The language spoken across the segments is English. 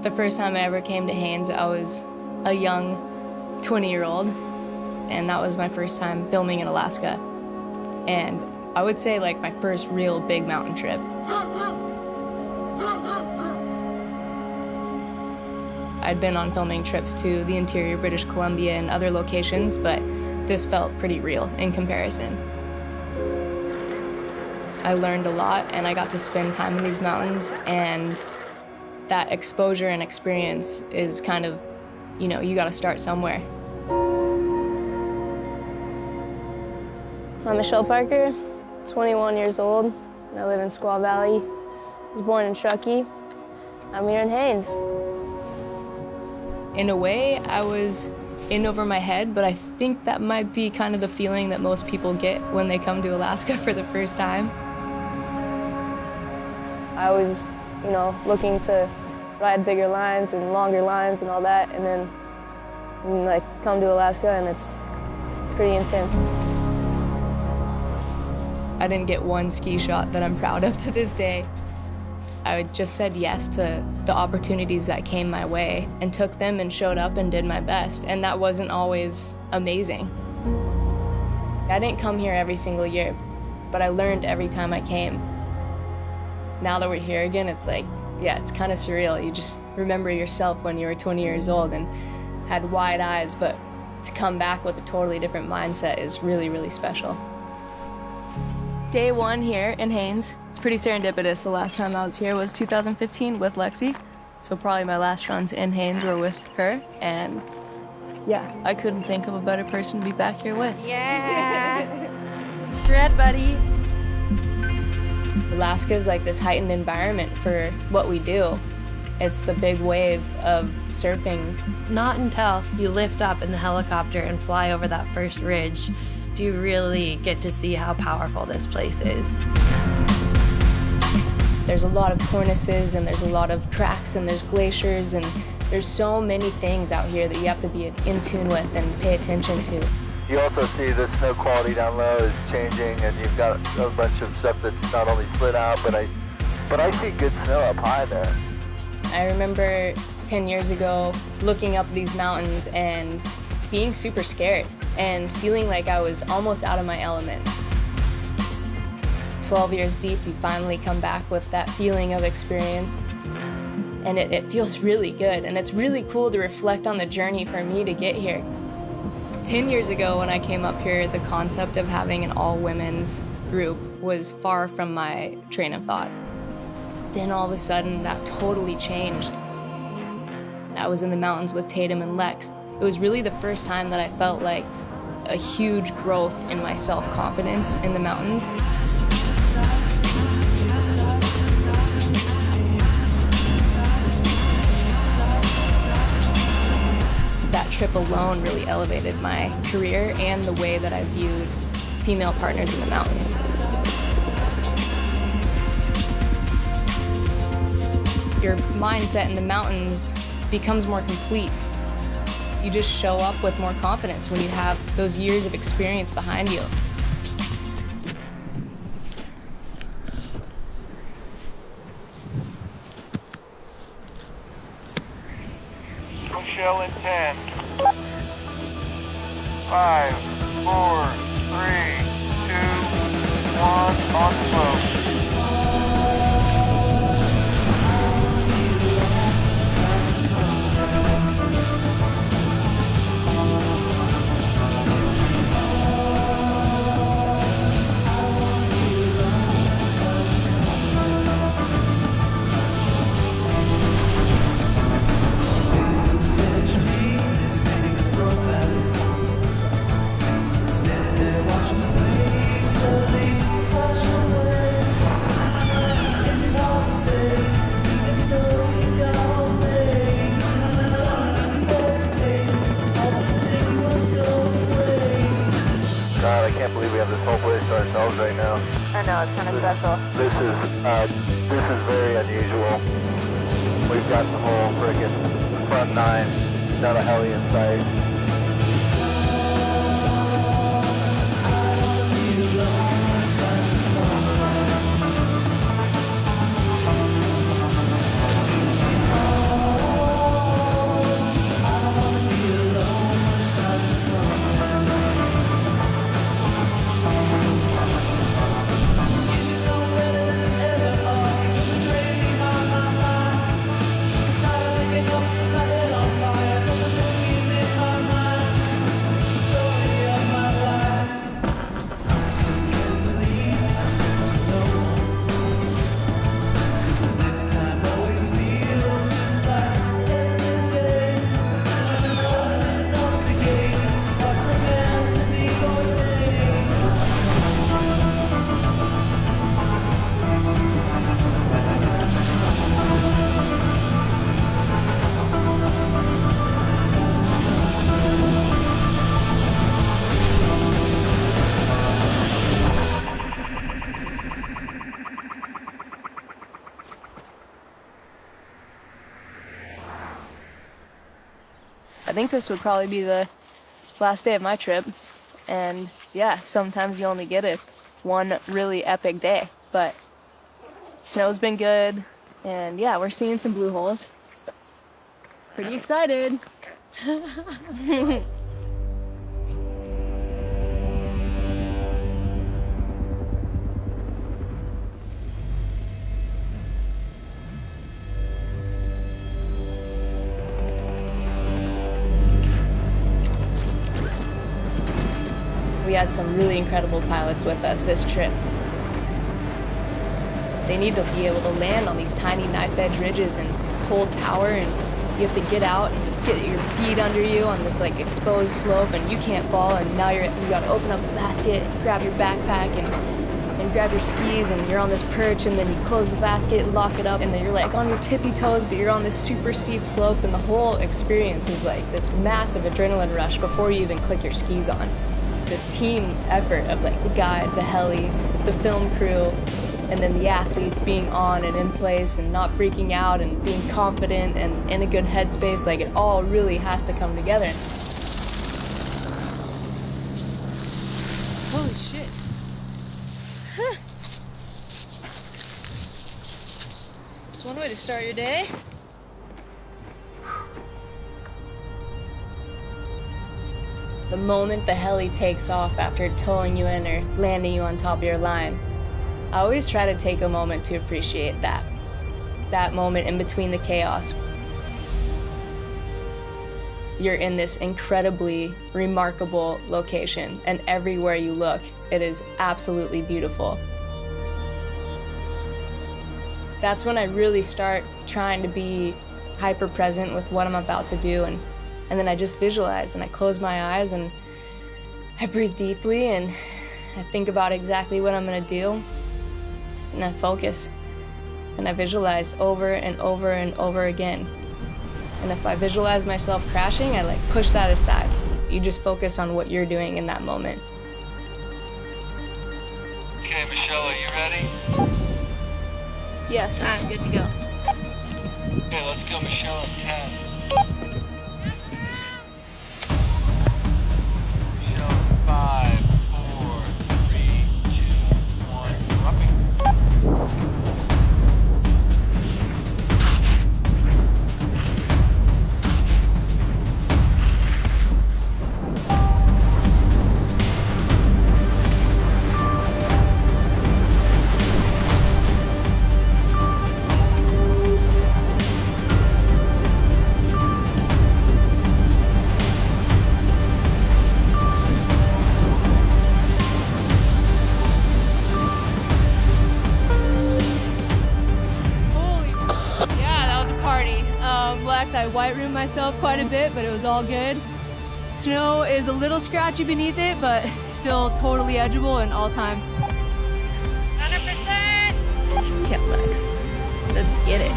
The first time I ever came to Haines, I was a young 20-year-old, and that was my first time filming in Alaska. And I would say like my first real big mountain trip. I'd been on filming trips to the interior British Columbia and other locations, but this felt pretty real in comparison. I learned a lot, and I got to spend time in these mountains, and that exposure and experience is kind of, you know, you gotta start somewhere. I'm Michelle Parker, 21 years old, and I live in Squaw Valley. I was born in Truckee. I'm here in Haines. In a way, I was in over my head, but I think that might be kind of the feeling that most people get when they come to Alaska for the first time. I was, you know, looking to ride bigger lines and longer lines and all that, and then like come to Alaska and it's pretty intense. I didn't get one ski shot that I'm proud of to this day. I just said yes to the opportunities that came my way and took them and showed up and did my best, and that wasn't always amazing. I didn't come here every single year, but I learned every time I came. Now that we're here again, it's like, yeah, it's kind of surreal. You just remember yourself when you were 20 years old and had wide eyes, but to come back with a totally different mindset is really, really special. Day one here in Haines. It's pretty serendipitous. The last time I was here was 2015 with Lexi. So probably my last runs in Haines were with her. And yeah, I couldn't think of a better person to be back here with. Yeah. Shred, buddy. Alaska is like this heightened environment for what we do. It's the big wave of surfing. Not until you lift up in the helicopter and fly over that first ridge do you really get to see how powerful this place is. There's a lot of cornices, and there's a lot of cracks, and there's glaciers, and there's so many things out here that you have to be in tune with and pay attention to. You also see the snow quality down low is changing, and you've got a bunch of stuff that's not only slid out, but I see good snow up high there. I remember 10 years ago looking up these mountains and being super scared and feeling like I was almost out of my element. 12 years deep, you finally come back with that feeling of experience, and it feels really good, and it's really cool to reflect on the journey for me to get here. 10 years ago when I came up here, the concept of having an all-women's group was far from my train of thought. Then all of a sudden, that totally changed. I was in the mountains with Tatum and Lex. It was really the first time that I felt like a huge growth in my self-confidence in the mountains. That trip alone really elevated my career and the way that I viewed female partners in the mountains. Your mindset in the mountains becomes more complete. You just show up with more confidence when you have those years of experience behind you. Shell in 10. 5, 4, 3, 2, 1, on slope. God, I can't believe we have this whole place to ourselves right now. I know, it's kind of special. This is very unusual. We've got the whole frickin' front nine, not a heli in sight. I think this would probably be the last day of my trip. And yeah, sometimes you only get it one really epic day, but snow's been good. And yeah, we're seeing some blue holes. Pretty excited. We had some really incredible pilots with us this trip. They need to be able to land on these tiny knife-edge ridges and hold power, and you have to get out and get your feet under you on this like exposed slope, and you can't fall, and now you gotta open up the basket, grab your backpack, and grab your skis, and you're on this perch, and then you close the basket, lock it up, and then you're like on your tippy toes, but you're on this super steep slope, and the whole experience is like this massive adrenaline rush before you even click your skis on. This team effort of like the guide, the heli, the film crew, and then the athletes being on and in place and not freaking out and being confident and in a good headspace, like it all really has to come together. Holy shit. Huh. It's one way to start your day. The moment the heli takes off after towing you in or landing you on top of your line, I always try to take a moment to appreciate that moment in between the chaos. You're in this incredibly remarkable location, and everywhere you look, it is absolutely beautiful. That's when I really start trying to be hyper present with what I'm about to do, and then I just visualize, and I close my eyes, and I breathe deeply, and I think about exactly what I'm gonna do, and I focus, and I visualize over and over and over again. And if I visualize myself crashing, I like push that aside. You just focus on what you're doing in that moment. Okay, Michelle, are you ready? Yes, I'm good to go. Okay, let's go, Michelle, on 10. Michelle, 5, 4, 3, 2, 1, dropping. I white room myself quite a bit, but it was all good. Snow is a little scratchy beneath it, but still totally edgeable and all time. 100%! Yeah, Lex. Let's get it.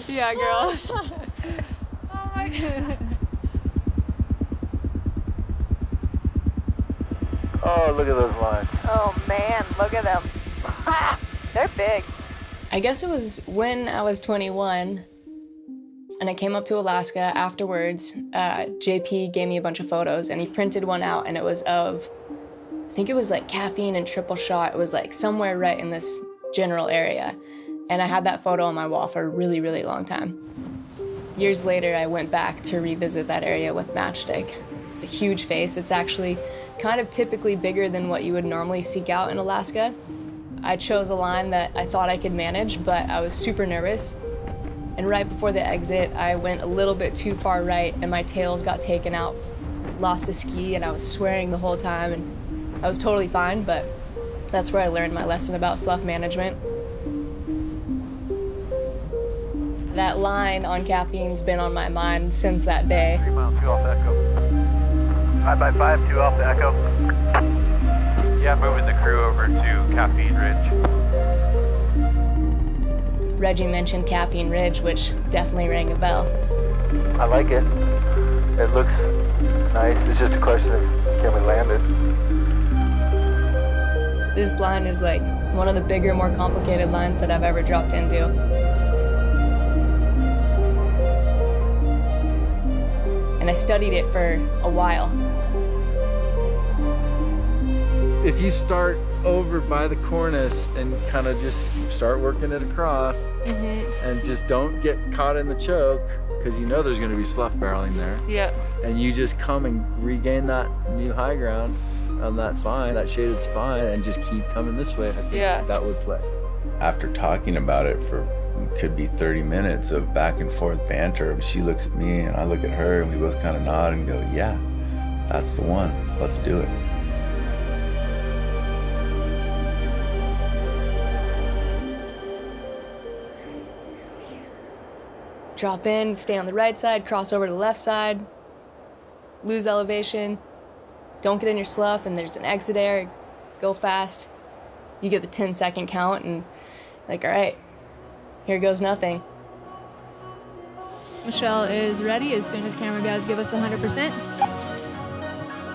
Yeah, girl. Oh my God. Oh, look at those lines. Oh man, look at them. They're big. I guess it was when I was 21 and I came up to Alaska afterwards. JP gave me a bunch of photos and he printed one out, and it was of, I think it was like caffeine and triple shot. It was like somewhere right in this general area. And I had that photo on my wall for a really, really long time. Years later, I went back to revisit that area with Matchstick. It's a huge face. It's actually kind of typically bigger than what you would normally seek out in Alaska. I chose a line that I thought I could manage, but I was super nervous. And right before the exit, I went a little bit too far right and my tails got taken out. Lost a ski and I was swearing the whole time, and I was totally fine, but that's where I learned my lesson about slough management. That line on caffeine's been on my mind since that day. 3 miles, 2 off the Echo. 5 by 5, 2 off the Echo. Yeah, moving the crew over to Caffeine Ridge. Reggie mentioned Caffeine Ridge, which definitely rang a bell. I like it. It looks nice. It's just a question of can we land it? This line is like one of the bigger, more complicated lines that I've ever dropped into. And I studied it for a while. If you start over by the cornice and kind of just start working it across and just don't get caught in the choke, because you know there's going to be slough barreling there. Yeah. And you just come and regain that new high ground on that spine, that shaded spine, and just keep coming this way. I think that would play. After talking about it for could be 30 minutes of back and forth banter, she looks at me and I look at her and we both kind of nod and go, yeah, that's the one. Let's do it. Drop in, stay on the right side, cross over to the left side, lose elevation, don't get in your slough, and there's an exit air, go fast. You get the 10-second count, and like, all right, here goes nothing. Michelle is ready as soon as camera guys give us 100%.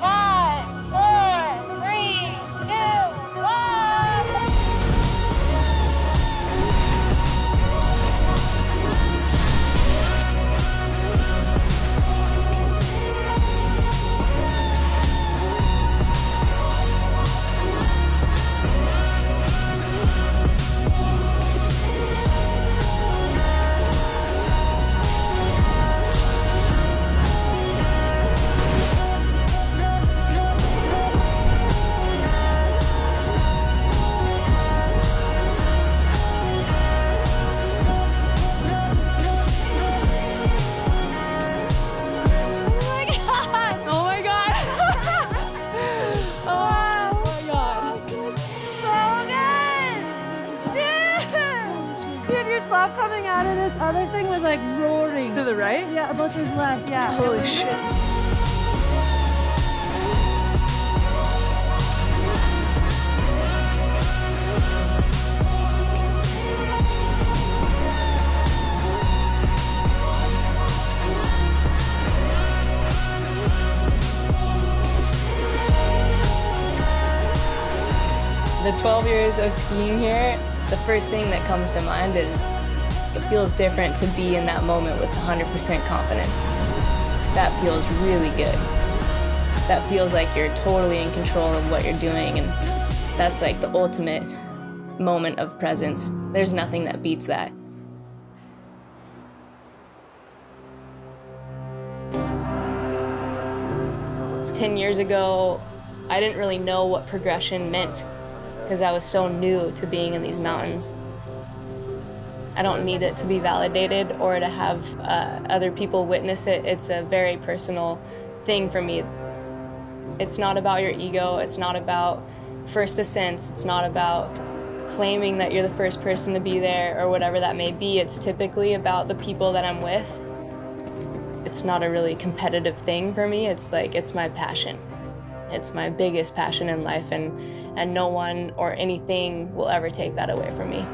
5, 4, 3, 2, 1. Coming out of this other thing was like roaring. To the right? Yeah, about to his left, yeah. Holy shit. The 12 years of skiing here, the first thing that comes to mind is it feels different to be in that moment with 100% confidence. That feels really good. That feels like you're totally in control of what you're doing, and that's like the ultimate moment of presence. There's nothing that beats that. Ten years ago, I didn't really know what progression meant because I was so new to being in these mountains. I don't need it to be validated or to have other people witness it. It's a very personal thing for me. It's not about your ego. It's not about first ascents. It's not about claiming that you're the first person to be there or whatever that may be. It's typically about the people that I'm with. It's not a really competitive thing for me. It's like, it's my passion. It's my biggest passion in life, and no one or anything will ever take that away from me.